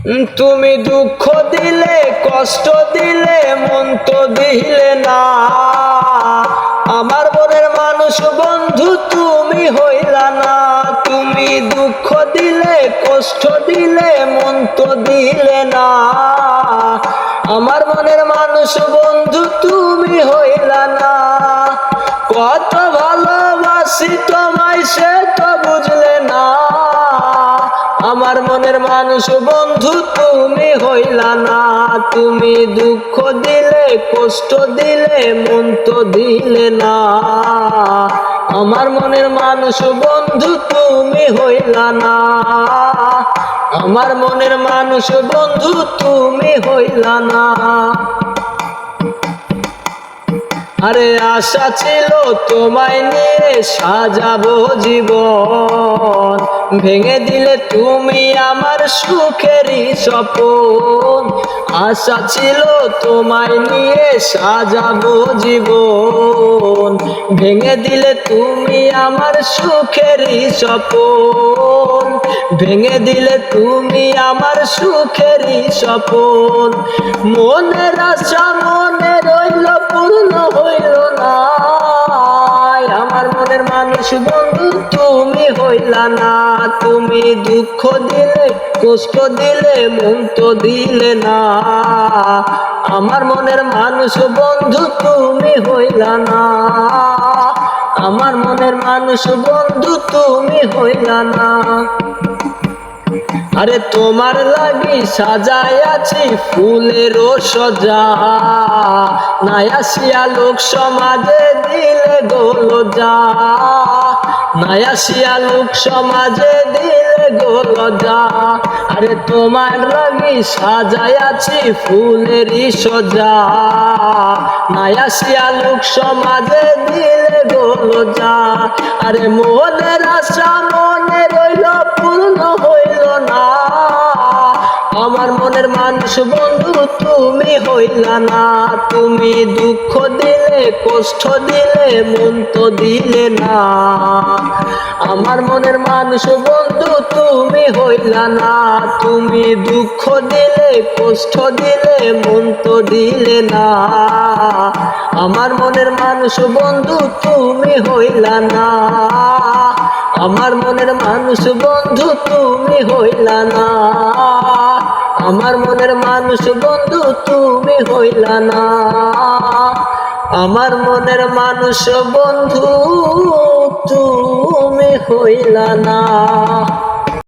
তুমি দুঃখ দিলে কষ্ট দিলে মন তো দিলে না। আমার মনের মানুষ বন্ধু তুমি হইলা না। তুমি দুঃখ দিলে কষ্ট দিলে মন তো দিলে না। আমার মনের মানুষ বন্ধু তুমি হইলা না। কত ভালোবাসি তোমায় সে তো বুঝলে না। আমার মনের মানুষ বন্ধু তুমি হইলা না। তুমি দুঃখ দিলে কষ্ট দিলে মন তো দিলে না। আমার মনের মানুষ বন্ধু তুমি হইলা না। আমার মনের মানুষ বন্ধু তুমি হইলা না। আরে আশা ছিল তোমায় নিয়ে সাজাবো জীবন, ভেঙে দিলে তুমি আমার সুখেরই স্বপ্ন। আশা ছিল তোমায় নিয়ে সাজাবো জীবন, ভেঙে দিলে তুমি আমার সুখেরই স্বপ্ন। ভেঙে দিলে তুমি আমার সুখেরই স্বপ্ন। মনের আশা মনে রইল পূর্ণ হইল না। আমার মনের মানুষ বন্ধু তুমি হইলা না। তুমি দুঃখ দিলে কষ্ট দিলে মন তো দিলে না। আমার মনের মানুষ বন্ধু তুমি হইলা না। আমার মনের মানুষ বন্ধু তুমি হইলা না। আরে তোমার লাগি সাজাই আছি ফুলেরও সজা, নাই আসিয়া লোক সমাজে দিলে গোলজা। নাই আসিয়া লোক সমাজে দিলে গোলজা। আরে তোমার লাগি সাজাই আছি ফুলেরই সজা, নাই আসিয়া লোক সমাজে দিলে গোলজা। আরে মনের আশা মনে রইল পূর্ণ হইল না। আমার মনের মানুষ বন্ধু তুমি হইলা না। তুমি দুঃখ দিলে কষ্ট দিলে মন তো দিলে না। আমার মনের মানুষ বন্ধু তুমি হইলা না। তুমি দুঃখ দিলে কষ্ট দিলে মন তো দিলে না। আমার মনের মানুষ বন্ধু তুমি হইলা না। আমার মনের মানুষ বন্ধু তুমি হইলা না। আমার মনের মানুষ বন্ধু তুমি হইলা না। আমার মনের মানুষ বন্ধু তুমি হইলা না।